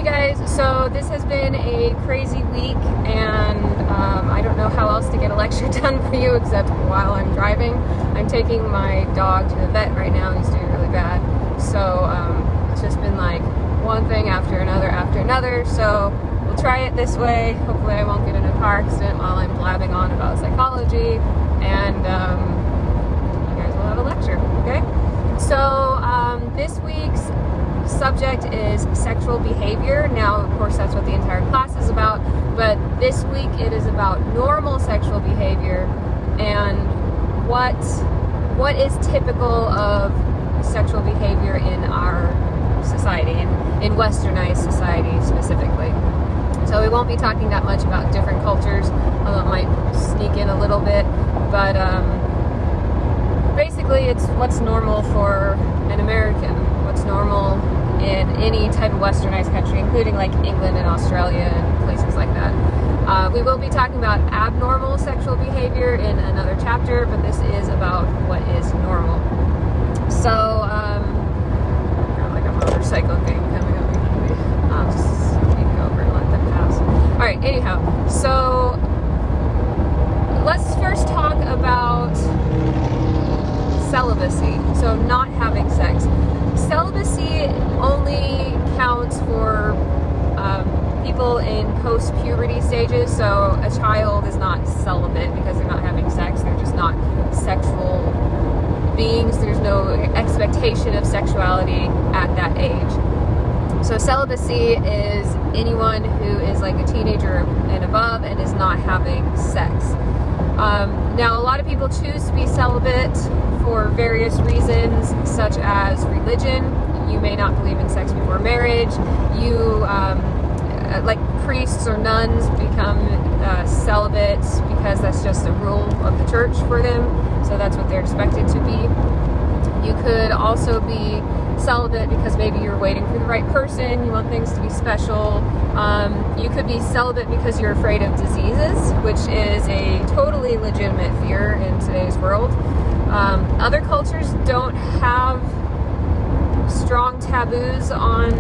guys, so this has been a crazy week, and I don't know how else to get a lecture done for you except while I'm driving. I'm taking my dog to the vet right now. He's doing really bad, so it's just been like one thing after another, so we'll try it this way. Hopefully I won't get in a car accident while I'm blabbing on about psychology, and you guys will have a lecture, okay? So this week's subject is sexual behavior. Now, of course, that's what the entire class is about, but this week it is about normal sexual behavior and what is typical of sexual behavior in our society, in westernized society specifically. So we won't be talking that much about different cultures, although it might sneak in a little bit, but basically it's what's normal for an American, what's normal in any type of westernized country, including like England and Australia and places like that. We will be talking about abnormal sexual behavior in another chapter, but this is about what is normal. So, got like a motorcycle thing coming up behind me. I'll just sneak over and let them pass. Alright, anyhow, so let's first talk about celibacy, so not having sex. Celibacy only counts for people in post-puberty stages, so a child is not celibate because they're not having sex, they're just not sexual beings, there's no expectation of sexuality at that age. So celibacy is anyone who is like a teenager and above and is not having sex. Now, a lot of people choose to be celibate for various reasons, such as religion. You may not believe in sex before marriage. You, like priests or nuns, become celibate because that's just a rule of the church for them. So that's what they're expected to be. You could also be celibate because maybe you're waiting for the right person, you want things to be special. You could be celibate because you're afraid of diseases, which is a totally legitimate fear in today's world. Other cultures don't have strong taboos on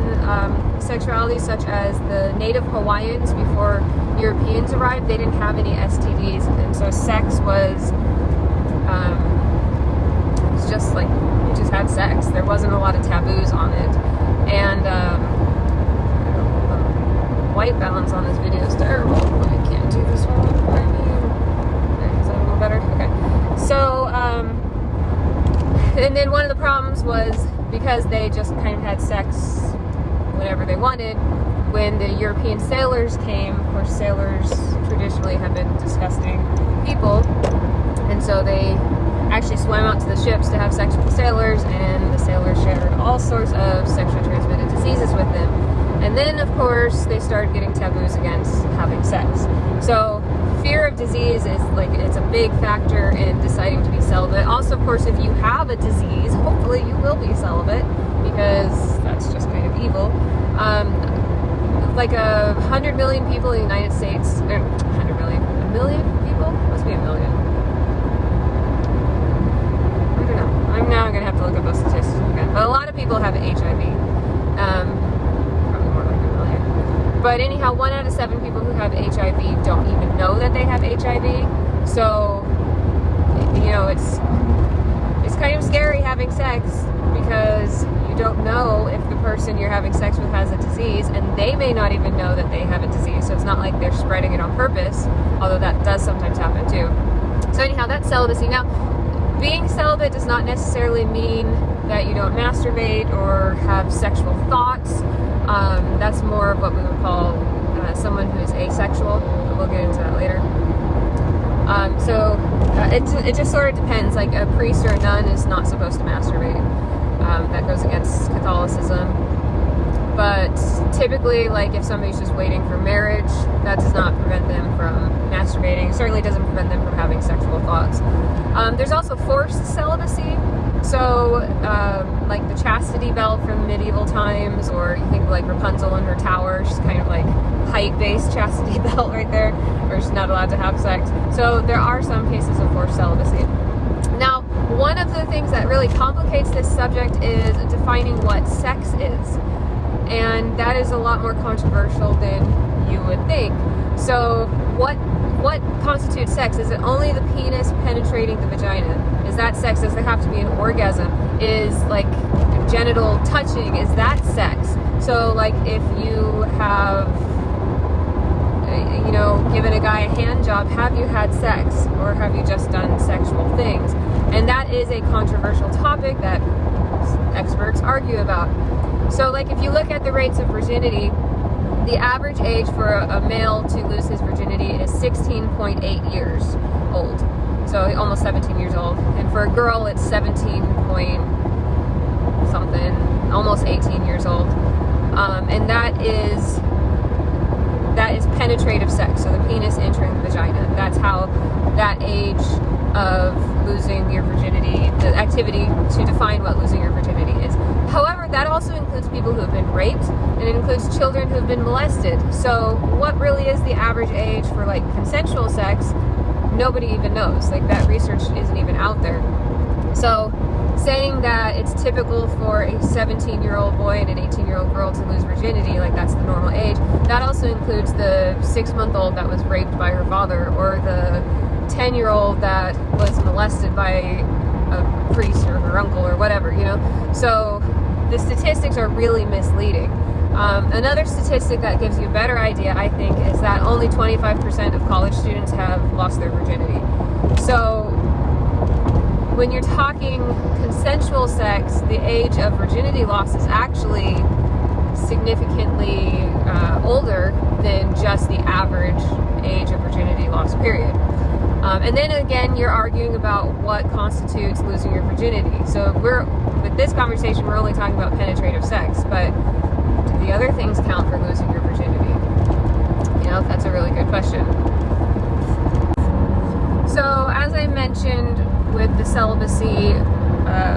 sexuality, such as the native Hawaiians before Europeans arrived. They didn't have any STDs, and so sex was just like, you just had sex. There wasn't a lot of taboos on it. And the white balance on this video is terrible. I can't do this one. Okay, is that a little better? Okay. So, and then one of the problems was because they just kind of had sex whenever they wanted. When the European sailors came, of course, sailors traditionally have been disgusting people, and so they actually swam out to the ships to have sex with the sailors, and the sailors shared all sorts of sexually transmitted diseases with them. And then, of course, they started getting taboos against having sex. So fear of disease is like, it's a big factor in deciding to be celibate. Also, of course, if you have a disease, hopefully you will be celibate, because that's just kind of evil. Like 100 million people in the United States, 100 million, a million people? Must be a million. I don't know. I'm now going to have to look up those statistics again. But a lot of people have HIV. Probably more like a million. But anyhow, 1 out of 7 people who have HIV don't even know that they have HIV. So, you know, it's kind of scary having sex, because you don't know if the person you're having sex with has a disease, and they may not even know that they have a disease. So it's not like they're spreading it on purpose, although that does sometimes happen too. So anyhow, that's celibacy. Now, being celibate does not necessarily mean that you don't masturbate or have sexual thoughts. That's more of what we would call someone who is asexual, but we'll get into that later. So it just sort of depends. Like a priest or a nun is not supposed to masturbate. That goes against Catholicism. But typically, like if somebody's just waiting for marriage, that does not prevent them from masturbating. It certainly doesn't prevent them from having sexual thoughts. There's also forced celibacy. So, like the chastity belt from medieval times, or you think of like Rapunzel in her tower, she's kind of like height-based chastity belt right there, where she's not allowed to have sex. So there are some cases of forced celibacy. Now, one of the things that really complicates this subject is defining what sex is. and that is a lot more controversial than you would think. So what constitutes sex? Is it only the penis penetrating the vagina? Is that sex? Does there have to be an orgasm? Is like genital touching, is that sex? So like if you have, you know, given a guy a hand job, have you had sex, or have you just done sexual things? And that is a controversial topic that experts argue about. So like if you look at the rates of virginity, the average age for a male to lose his virginity is 16.8 years old. So almost 17 years old. And for a girl, it's 17 point something, almost 18 years old. And that is penetrative sex, so the penis entering the vagina. That's how that age of losing your virginity, the activity to define what losing your virginity is. However, that also includes people who have been raped, and it includes children who have been molested. So what really is the average age for like consensual sex? Nobody even knows. Like that research isn't even out there. So saying that it's typical for a 17-year-old boy and an 18-year-old girl to lose virginity, like that's the normal age, that also includes the 6-month-old that was raped by her father, or the 10-year-old that was molested by a priest or her uncle or whatever, you know? So the statistics are really misleading. Another statistic that gives you a better idea, I think, is that only 25% of college students have lost their virginity. So when you're talking consensual sex, the age of virginity loss is actually significantly older than just the average age of virginity loss, period. And then again, you're arguing about what constitutes losing your virginity. So with this conversation, we're only talking about penetrative sex, but do the other things count for losing your virginity? You know, that's a really good question. So as I mentioned with the celibacy,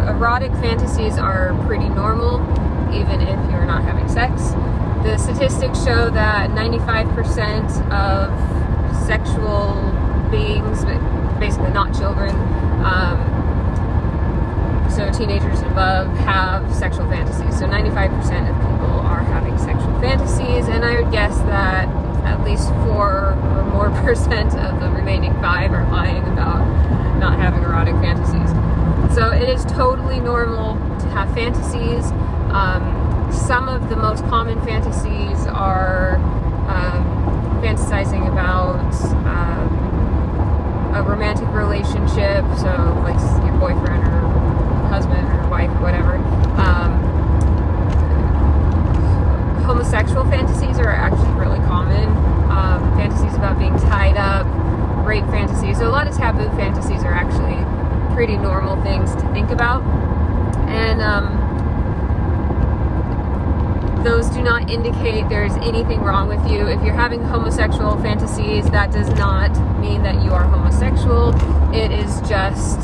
erotic fantasies are pretty normal, even if you're not having sex. The statistics show that 95% of sexual beings, basically not children, so teenagers and above, have sexual fantasies. So 95% of people are having sexual fantasies, and I would guess that at least 4 or more percent of the remaining 5 are lying about not having erotic fantasies. So it is totally normal to have fantasies. Some of the most common fantasies are fantasizing about a romantic relationship, so like your boyfriend or husband or wife or whatever. Homosexual fantasies are actually really common. Fantasies about being tied up, rape fantasies. So a lot of taboo fantasies are actually pretty normal things to think about. And those do not indicate there's anything wrong with you. If you're having homosexual fantasies, that does not mean that you are homosexual. It is just,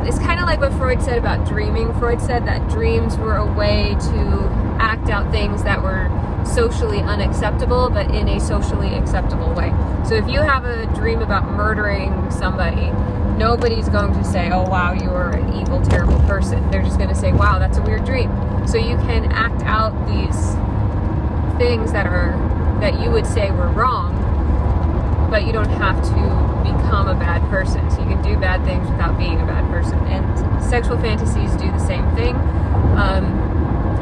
it's kind of like what Freud said about dreaming. Freud said that dreams were a way to act out things that were socially unacceptable, but in a socially acceptable way. So if you have a dream about murdering somebody, nobody's going to say, oh wow, you are an evil, terrible person. They're just going to say, wow, that's a weird dream. So you can act out these things that you would say were wrong, but you don't have to become a bad person. So you can do bad things without being a bad person. And sexual fantasies do the same thing.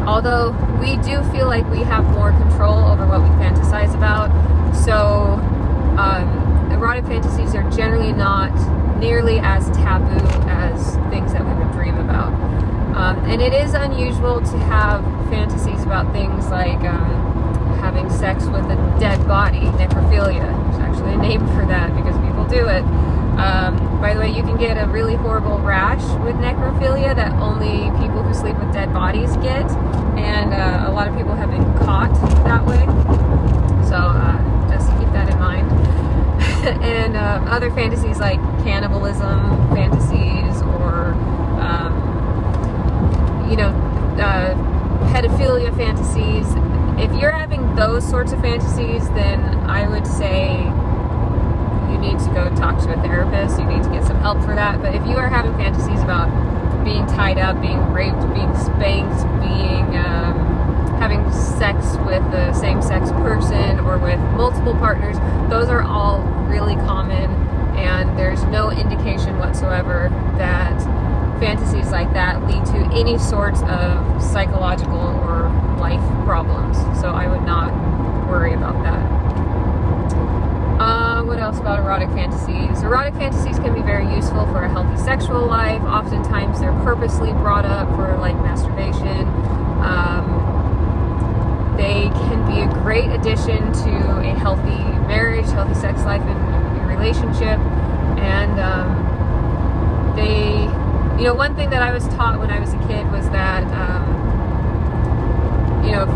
Although we do feel like we have more control over what we fantasize about. So erotic fantasies are generally not nearly as taboo as things that we would dream about. And it is unusual to have fantasies about things like having sex with a dead body, necrophilia. There's actually a name for that because people do it. By the way, you can get a really horrible rash with necrophilia that only people who sleep with dead bodies get, and a lot of people have been caught that way. So just keep that in mind. And other fantasies like cannibalism fantasies, or pedophilia fantasies. If you're having those sorts of fantasies, then I would say you need to go talk to a therapist. You need to get some help for that. But if you are having fantasies about being tied up, being raped, being spanked, being having sex with a same-sex person or with multiple partners, those are all really common, and there's no indication whatsoever that fantasies like that lead to any sorts of psychological or life problems. So I would not worry about that. What else about erotic fantasies? Erotic fantasies can be very useful for a healthy sexual life. Oftentimes they're purposely brought up for like masturbation. They can be a great addition to a healthy marriage, healthy sex life, and your relationship. And one thing that I was taught when I was a kid was that,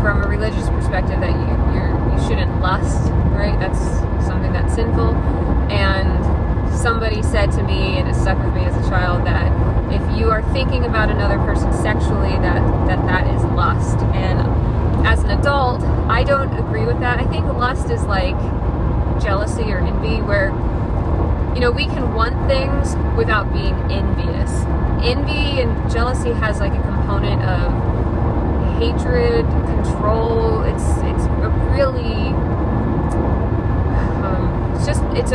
from a religious perspective, that you shouldn't lust, right? That's something that's sinful. And somebody said to me, and it stuck with me as a child, that if you are thinking about another person sexually, that is lust. And as an adult, I don't agree with that. I think lust is like jealousy or envy, where we can want things without being envious. Envy and jealousy has like a component of hatred, control. It's a really it's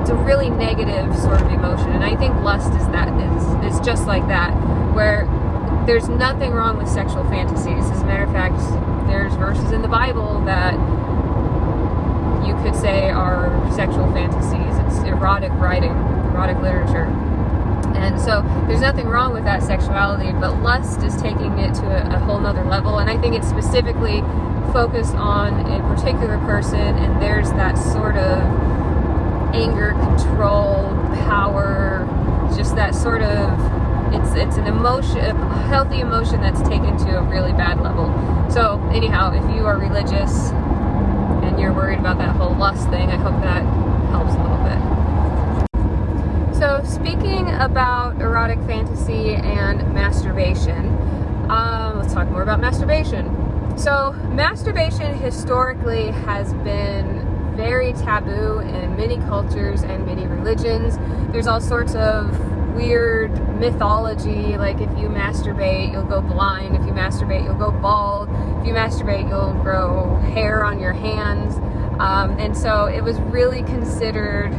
a really negative sort of emotion, and I think lust is just like that, where there's nothing wrong with sexual fantasies. As a matter of fact, there's verses in the Bible that you could say are sexual fantasies. It's erotic writing, erotic literature. And so there's nothing wrong with that sexuality, but lust is taking it to a whole nother level. And I think it's specifically focused on a particular person, and there's that sort of anger, control, power, just that sort of, it's an emotion, a healthy emotion that's taken to a really bad level. So anyhow, if you are religious and you're worried about that whole lust thing, I hope that helps a little bit. So speaking about erotic fantasy and masturbation, let's talk more about masturbation. So masturbation historically has been very taboo in many cultures and many religions. There's all sorts of weird mythology, like if you masturbate, you'll go blind. If you masturbate, you'll go bald. If you masturbate, you'll grow hair on your hands. And so it was really considered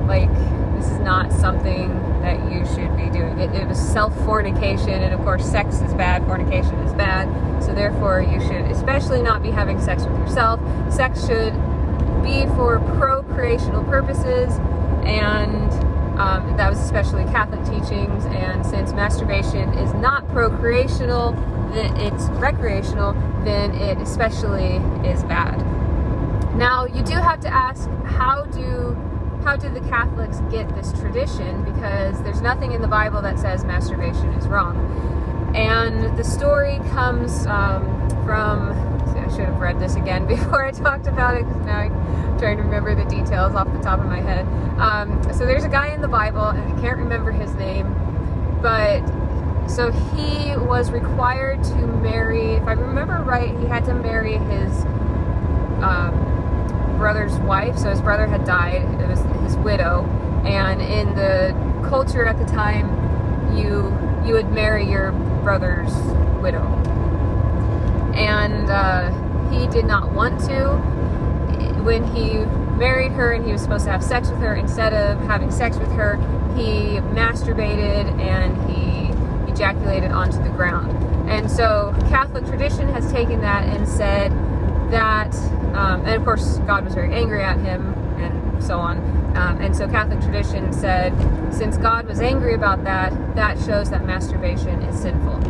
like this is not something that you should be doing. It was self-fornication, and of course sex is bad, fornication is bad, so therefore you should especially not be having sex with yourself. Sex should be for procreational purposes, and that was especially Catholic teachings. And since masturbation is not procreational, then it's recreational, then it especially is bad. Now you do have to ask, how do the Catholics get this tradition? Because there's nothing in the Bible that says masturbation is wrong. And the story comes from, I should have read this again before I talked about it, because now I'm trying to remember the details off the top of my head. So there's a guy in the Bible, and I can't remember his name, but so he was required to marry, if I remember right, he had to marry his brother's wife. So his brother had died, it was his widow, and in the culture at the time, you would marry your brother's widow. And he did not want to. When he married her and he was supposed to have sex with her, instead of having sex with her, he masturbated and he ejaculated onto the ground. And so Catholic tradition has taken that and said that, and of course God was very angry at him and so on. And so Catholic tradition said, since God was angry about that, that shows that masturbation is sinful.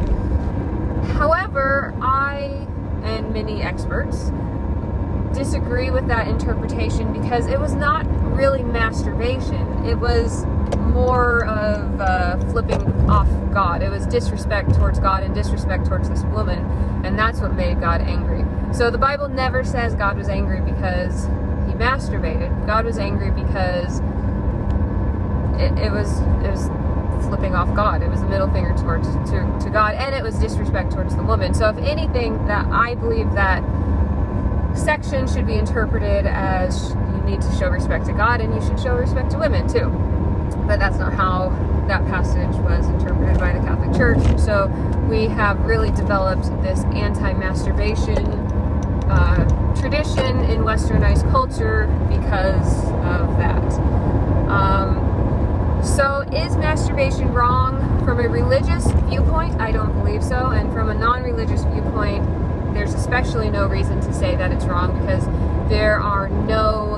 However, I and many experts disagree with that interpretation, because it was not really masturbation. It was more of flipping off God. It was disrespect towards God and disrespect towards this woman, and that's what made God angry. So the Bible never says God was angry because he masturbated. God was angry because it was flipping off God. It was a middle finger to God, and it was disrespect towards the woman. So if anything, that I believe that section should be interpreted as you need to show respect to God and you should show respect to women too. But that's not how that passage was interpreted by the Catholic Church. So we have really developed this anti-masturbation tradition in westernized culture because of that. So is masturbation wrong from a religious viewpoint? I don't believe so. And from a non-religious viewpoint, there's especially no reason to say that it's wrong, because there are no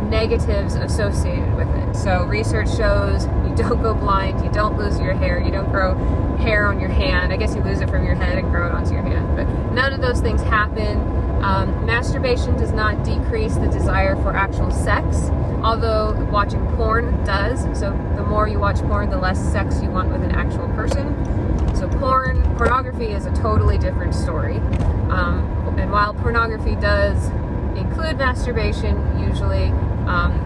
negatives associated with it. So research shows you don't go blind, you don't lose your hair, you don't grow hair on your hand. I guess you lose it from your head and grow it onto your hand, but none of those things happen. Masturbation does not decrease the desire for actual sex, although watching porn does. So the more you watch porn, the less sex you want with an actual person. So pornography is a totally different story. And while pornography does include masturbation, usually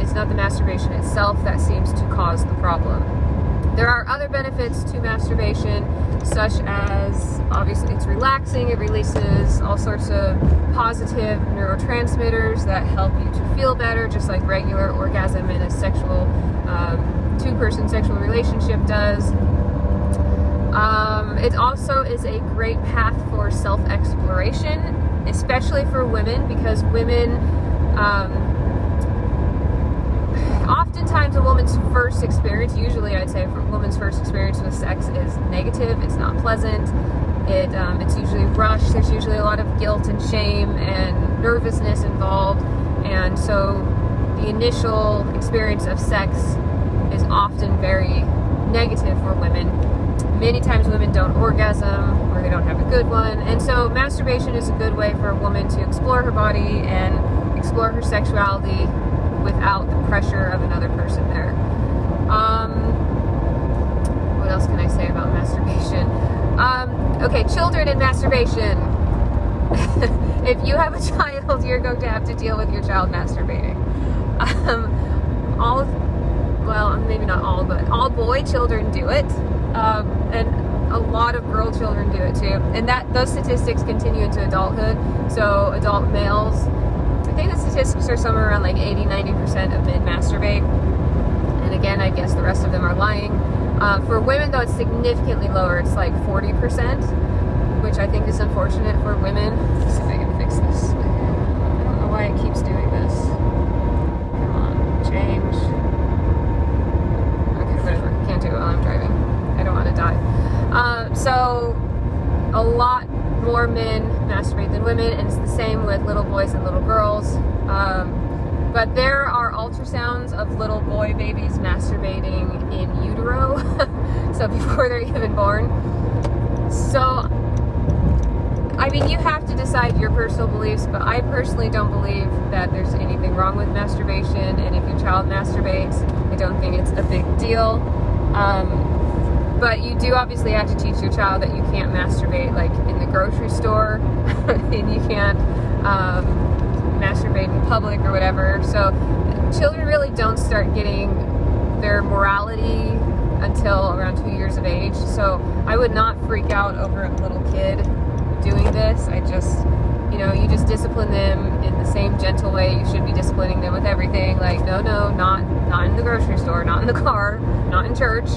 it's not the masturbation itself that seems to cause the problem. There are other benefits to masturbation, such as, obviously, it's relaxing. It releases all sorts of positive neurotransmitters that help you to feel better, just like regular orgasm in a sexual, two-person sexual relationship does. It also is a great path for self-exploration, especially for women, because women, oftentimes a woman's first experience, usually I'd say a woman's first experience with sex is negative. It's not pleasant. It's usually rushed. There's usually a lot of guilt and shame and nervousness involved. And so the initial experience of sex is often very negative for women. Many times women don't orgasm, or they don't have a good one. And so masturbation is a good way for a woman to explore her body and explore her sexuality without the pressure of another person there. What else can I say about masturbation? Okay, children and masturbation. If you have a child, you're going to have to deal with your child masturbating. Maybe not all, but all boy children do it. And a lot of girl children do it too. And those statistics continue into adulthood. So adult males, I think the statistics are somewhere around like 80-90% of men masturbate. And again, I guess the rest of them are lying. For women, though, it's significantly lower. It's like 40%, which I think is unfortunate for women. Let's see if I can fix this. I don't know why it keeps doing this. Come on, change. Okay, whatever. Can't do it while I'm driving. I don't want to die. So a lot more men masturbate than women, and it's the same with little boys and little girls. But there are ultrasounds of little boy babies masturbating in utero, so before they're even born. So, I mean, you have to decide your personal beliefs, but I personally don't believe that there's anything wrong with masturbation, and if your child masturbates, I don't think it's a big deal. But you do obviously have to teach your child that you can't masturbate like in the grocery store, and you can't masturbate in public or whatever. So children really don't start getting their morality until around 2 years of age. So I would not freak out over a little kid doing this. You just discipline them in the same gentle way you should be disciplining them with everything. Like, no, not in the grocery store, not in the car, not in church.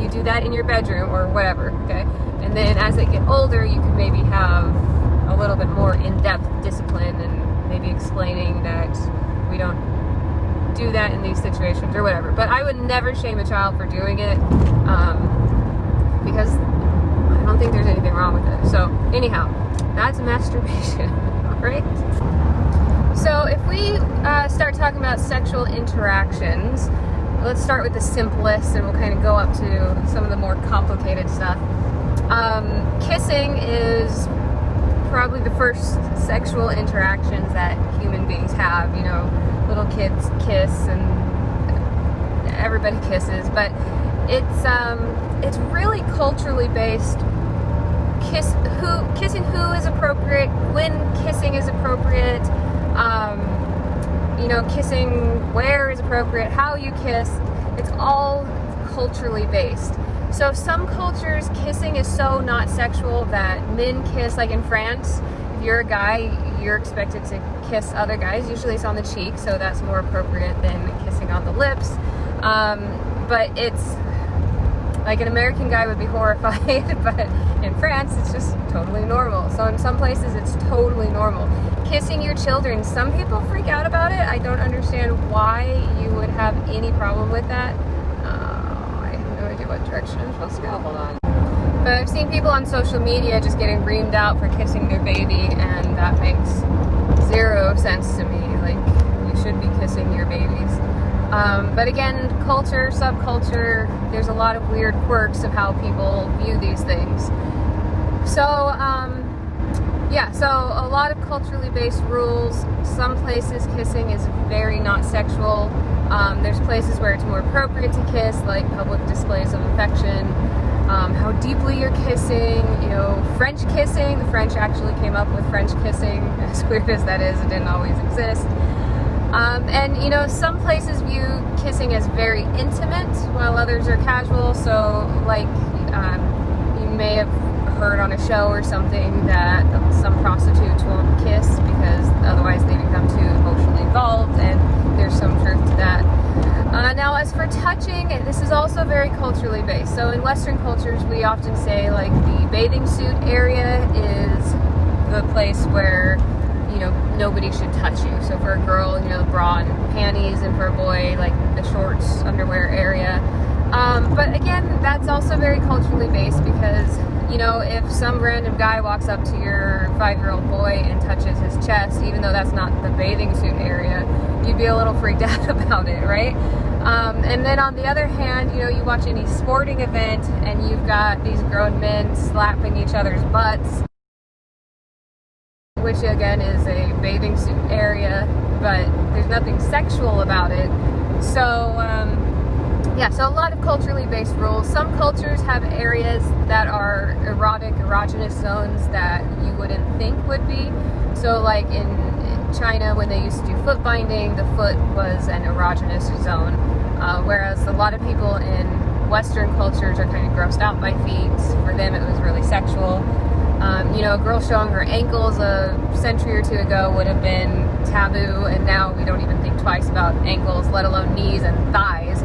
You do that in your bedroom or whatever, okay? And then as they get older, you can maybe have a little bit more in-depth discipline and maybe explaining that we don't do that in these situations or whatever. But I would never shame a child for doing it, because I don't think there's anything wrong with it. So anyhow, that's masturbation, all right? So if we start talking about sexual interactions, let's start with the simplest, and we'll kind of go up to some of the more complicated stuff. Kissing is probably the first sexual interactions that human beings have. You know, little kids kiss, and everybody kisses, but it's really culturally based. Kissing who is appropriate, when kissing is appropriate, kissing where is appropriate, how you kiss. It's all culturally based. So some cultures, kissing is so not sexual that men kiss, like in France, if you're a guy, you're expected to kiss other guys. Usually it's on the cheek, so that's more appropriate than kissing on the lips. But it's Like an American guy would be horrified, but in France it's just totally normal. So in some places it's totally normal. Kissing your children, some people freak out about it. I don't understand why you would have any problem with that. I have no idea what direction I'm supposed to go. Hold on. But I've seen people on social media just getting reamed out for kissing their baby, and that makes zero sense to me. Like, you should be kissing your babies. But again, culture, subculture, there's a lot of weird quirks of how people view these things. So, so a lot of culturally based rules. Some places kissing is very not sexual. There's places where it's more appropriate to kiss, like public displays of affection. How deeply you're kissing, French kissing. The French actually came up with French kissing. As weird as that is, it didn't always exist. Some places view kissing as very intimate, while others are casual. So, you may have heard on a show or something that some prostitutes won't kiss because otherwise they become too emotionally involved, and there's some truth to that. Now, as for touching, this is also very culturally based. So in Western cultures, we often say, like, the bathing suit area is the place where, nobody should touch you. So for a girl, the bra and panties, and for a boy, like the shorts, underwear area. But again, that's also very culturally based because, if some random guy walks up to your 5-year-old boy and touches his chest, even though that's not the bathing suit area, you'd be a little freaked out about it, right? And then on the other hand, you watch any sporting event and you've got these grown men slapping each other's butts, which again is a bathing suit area, but there's nothing sexual about it. So, so a lot of culturally based rules. Some cultures have areas that are erogenous zones that you wouldn't think would be. So like in China, when they used to do foot binding, the foot was an erogenous zone, whereas a lot of people in Western cultures are kind of grossed out by feet. For them it was really sexual. A girl showing her ankles a century or two ago would have been taboo, and now we don't even think twice about ankles, let alone knees and thighs.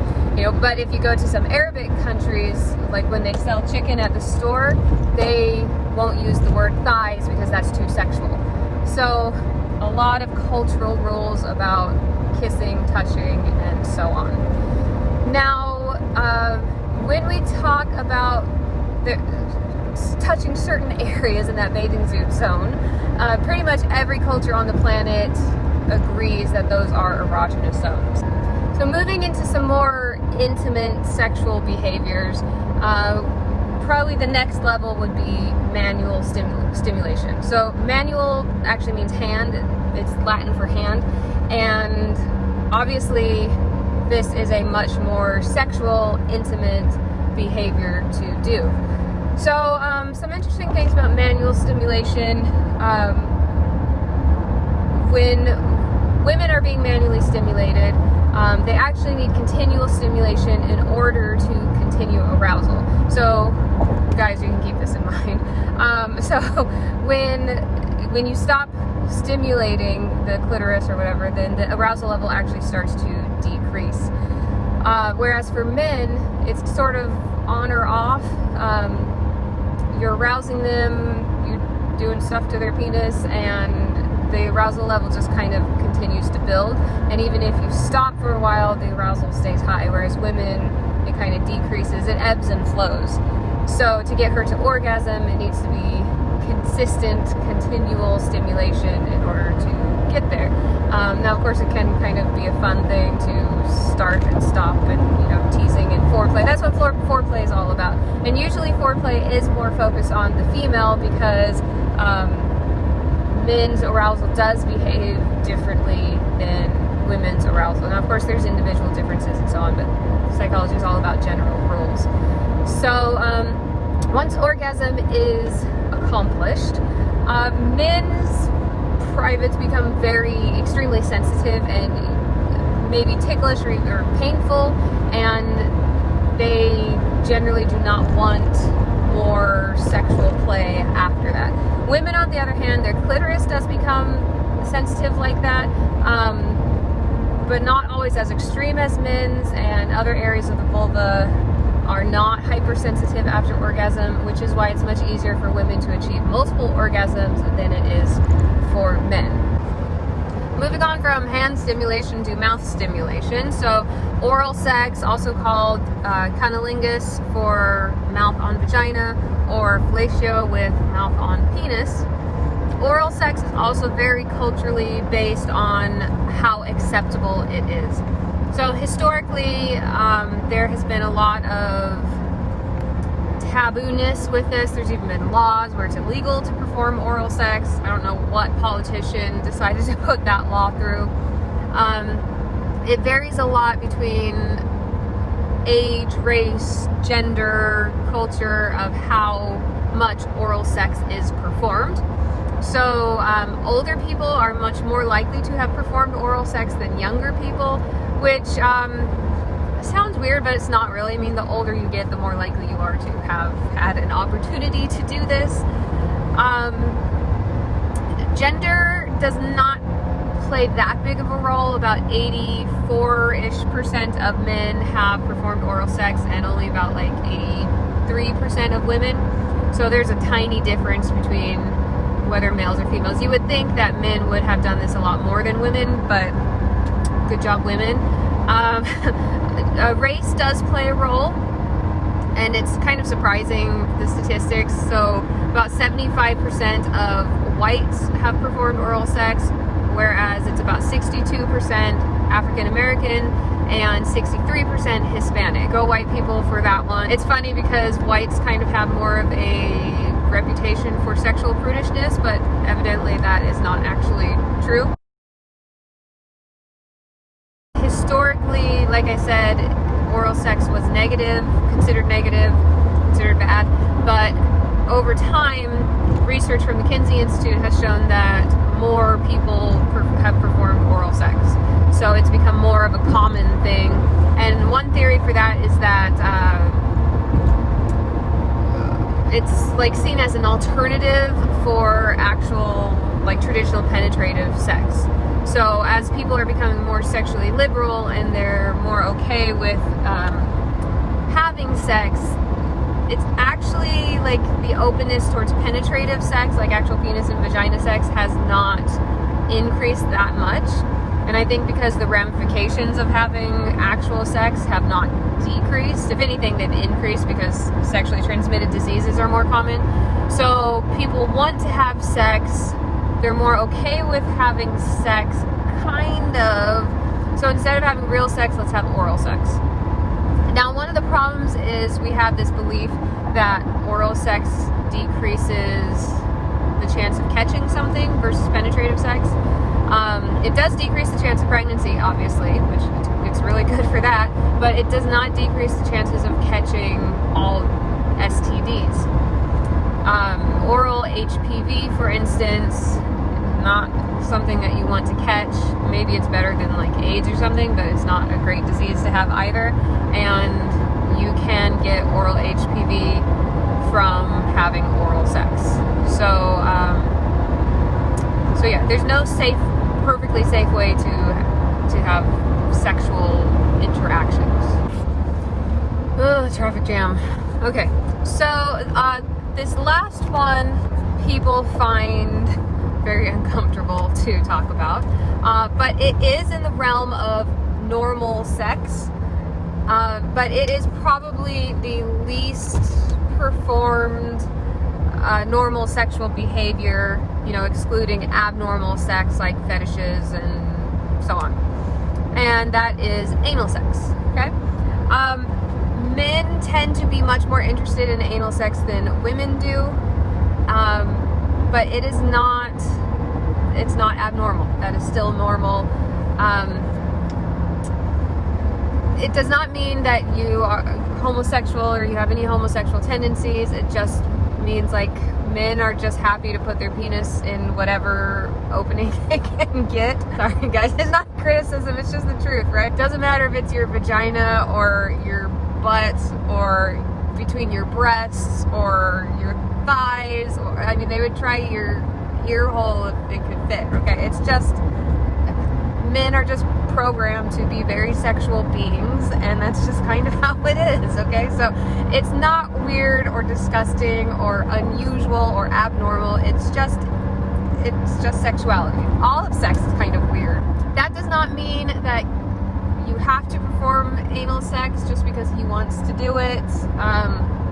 But if you go to some Arabic countries, like when they sell chicken at the store, they won't use the word thighs because that's too sexual. So a lot of cultural rules about kissing, touching, and so on. Now, when we talk about touching certain areas in that bathing suit zone, pretty much every culture on the planet agrees that those are erogenous zones. So moving into some more intimate sexual behaviors, probably the next level would be manual stimulation. So manual actually means hand. It's Latin for hand. And obviously this is a much more sexual, intimate behavior to do. So some interesting things about manual stimulation. When women are being manually stimulated, they actually need continual stimulation in order to continue arousal. So, guys, you can keep this in mind. So when you stop stimulating the clitoris or whatever, then the arousal level actually starts to decrease. Whereas for men, it's sort of on or off. You're arousing them, you're doing stuff to their penis, and the arousal level just kind of continues to build. And even if you stop for a while, the arousal stays high. Whereas women, it kind of decreases, it ebbs and flows. So to get her to orgasm, it needs to be consistent, continual stimulation in order to get there. Now, of course, it can kind of be a fun thing to start and stop and, teasing and foreplay. That's what foreplay is all about. And usually foreplay is more focused on the female because men's arousal does behave differently than women's arousal. Now, of course, there's individual differences and so on, but psychology is all about general rules. So, once orgasm is accomplished, men's privates become extremely sensitive and maybe ticklish or painful, and they generally do not want more sexual play after that. Women, on the other hand, their clitoris does become sensitive like that, but not always as extreme as men's, and other areas of the vulva are not hypersensitive after orgasm, which is why it's much easier for women to achieve multiple orgasms than it is for men. Moving on from hand stimulation to mouth stimulation. So oral sex, also called cunnilingus for mouth on vagina, or fellatio with mouth on penis. Oral sex is also very culturally based on how acceptable it is. So historically, there has been a lot of tabooness with this. There's even been laws where it's illegal to perform oral sex. I don't know what politician decided to put that law through. It varies a lot between age, race, gender, culture of how much oral sex is performed. So older people are much more likely to have performed oral sex than younger people, which sounds weird, but it's not really. I mean, the older you get, the more likely you are to have had an opportunity to do this. Gender does not play that big of a role. About 84-ish% of men have performed oral sex, and only about like 83% of women. So there's a tiny difference between whether males or females. You would think that men would have done this a lot more than women, but good job, women. Race does play a role, and it's kind of surprising, the statistics. So about 75% of whites have performed oral sex, whereas it's about 62% African American and 63% Hispanic. Go white people for that one. It's funny because whites kind of have more of a reputation for sexual prudishness, but evidently that is not actually true. Historically, like I said, oral sex was considered bad, but over time, research from the Kinsey Institute has shown that more people have performed oral sex. So it's become more of a common thing. And one theory for that is that it's like seen as an alternative for actual like traditional penetrative sex. So as people are becoming more sexually liberal and they're more okay with having sex, it's actually like the openness towards penetrative sex, like actual penis and vagina sex, has not increased that much. And I think because the ramifications of having actual sex have not decreased. If anything, they've increased because sexually transmitted diseases are more common. So people want to have sex. They're more okay with having sex, kind of. So instead of having real sex, let's have oral sex. Now, one of the problems is we have this belief that oral sex decreases the chance of catching something versus penetrative sex. It does decrease the chance of pregnancy, obviously, which it's really good for that, but it does not decrease the chances of catching all STDs. Oral HPV, for instance, not something that you want to catch. Maybe it's better than like AIDS or something, but it's not a great disease to have either. And you can get oral HPV from having oral sex. So yeah, there's no perfectly safe way to have sexual interactions. Oh, traffic jam. Okay, so this last one people find very uncomfortable to talk about, but it is in the realm of normal sex, but it is probably the least performed normal sexual behavior, excluding abnormal sex like fetishes and so on, and that is anal sex. Okay. Men tend to be much more interested in anal sex than women do, but it's not abnormal. That is still normal. It does not mean that you are homosexual or you have any homosexual tendencies. It just means like men are just happy to put their penis in whatever opening they can get. Sorry guys, it's not criticism, it's just the truth, right? It doesn't matter if it's your vagina or your butt or between your breasts or your thighs, or they would try your ear hole if it could fit. Okay, it's just men are just programmed to be very sexual beings, and that's just kind of how it is, okay? So it's not weird or disgusting or unusual or abnormal. It's just sexuality. All of sex is kind of weird. That does not mean that you have to perform anal sex just because he wants to do it.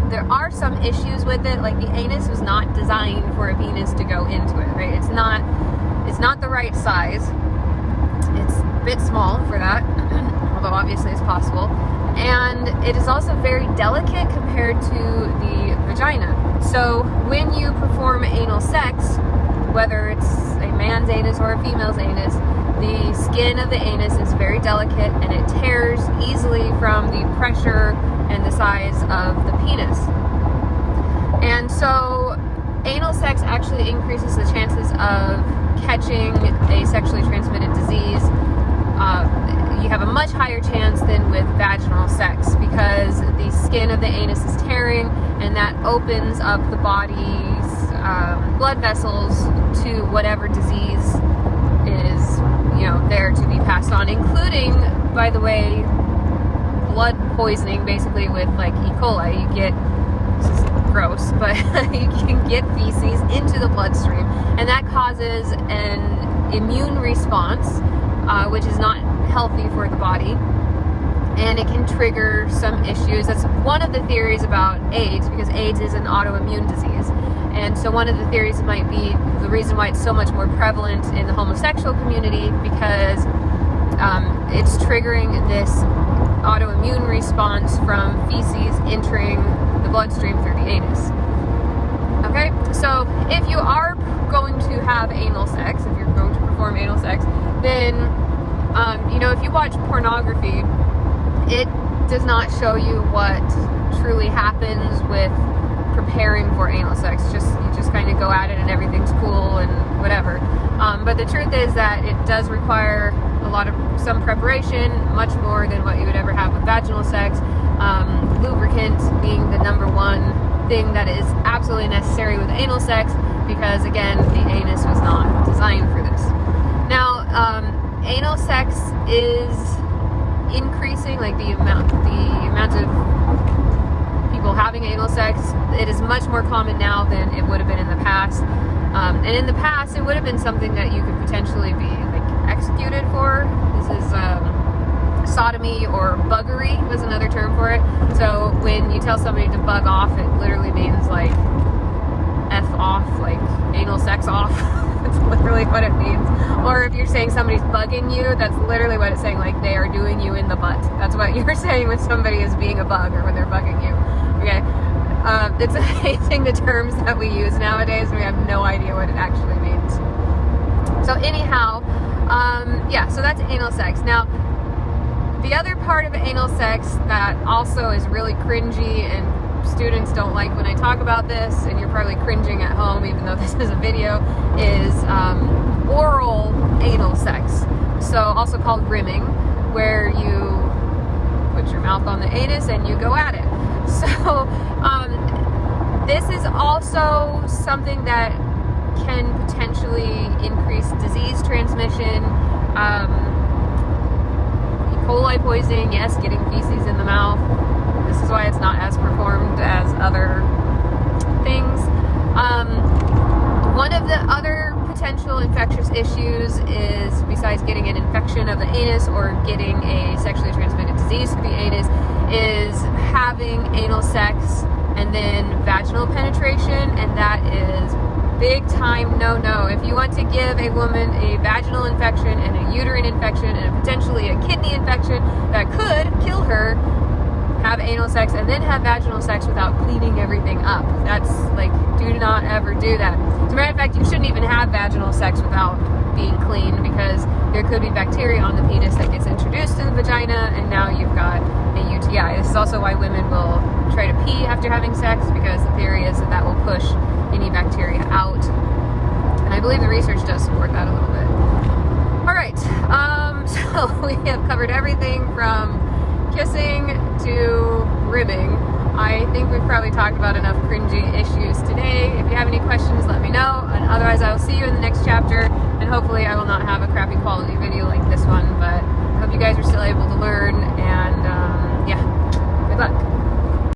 There are some issues with it, like the anus was not designed for a penis to go into it, right? It's not the right size. It's a bit small for that, although obviously it's possible. And it is also very delicate compared to the vagina. So when you perform anal sex, whether it's a man's anus or a female's anus, the skin of the anus is very delicate and it tears easily from the pressure and the size of the penis. And so anal sex actually increases the chances of catching a sexually transmitted disease. You have a much higher chance than with vaginal sex because the skin of the anus is tearing, and that opens up the body's blood vessels to whatever disease is, there to be passed on, including, by the way, blood poisoning, basically with like E. coli. You get, this is gross, but you can get feces into the bloodstream, and that causes an immune response, which is not healthy for the body, and it can trigger some issues. That's one of the theories about AIDS, because AIDS is an autoimmune disease. And so one of the theories might be the reason why it's so much more prevalent in the homosexual community, because it's triggering this autoimmune response from feces entering the bloodstream through the anus. Okay, so if you are going to have anal sex, if you're going to perform anal sex, then if you watch pornography, it does not show you what truly happens with preparing for anal sex. You just kind of go at it and everything's cool and whatever. But the truth is that it does require some preparation, much more than what you would ever have with vaginal sex. Lubricant being the number one thing that is absolutely necessary with anal sex, because again, the anus was not designed for this. Now, anal sex is increasing, like the amount of people having anal sex. It is much more common now than it would have been in the past. And in the past, it would have been something that you could potentially be executed for. This is sodomy, or buggery was another term for it. So when you tell somebody to bug off, it literally means like F off, like anal sex off. That's literally what it means. Or if you're saying somebody's bugging you, that's literally what it's saying, like they are doing you in the butt. That's what you're saying when somebody is being a bug or when they're bugging you. Okay? It's amazing the terms that we use nowadays, and we have no idea what it actually means. So anyhow, so that's anal sex. Now, the other part of anal sex that also is really cringy, and students don't like when I talk about this, and you're probably cringing at home even though this is a video, is oral anal sex. So also called rimming, where you put your mouth on the anus and you go at it. So this is also something that can potentially increase disease transmission. E. coli poisoning, yes, getting feces in the mouth. This is why it's not as performed as other things. One of the other potential infectious issues is, besides getting an infection of the anus or getting a sexually transmitted disease through the anus, is having anal sex and then vaginal penetration, and that is big time no-no. If you want to give a woman a vaginal infection and a uterine infection and potentially a kidney infection that could kill her, have anal sex and then have vaginal sex without cleaning everything up. That's do not ever do that. As a matter of fact, you shouldn't even have vaginal sex without being clean, because there could be bacteria on the penis that gets introduced to the vagina, and now you've got a UTI. This is also why women will try to pee after having sex, because the theory is that will push any bacteria out. And I believe the research does support that a little bit. Alright, so we have covered everything from kissing to ribbing. I think we've probably talked about enough cringy issues today. If you have any questions, let me know. And otherwise, I will see you in the next chapter. And hopefully I will not have a crappy quality video like this one. But hope you guys are still able to learn, and yeah, good luck.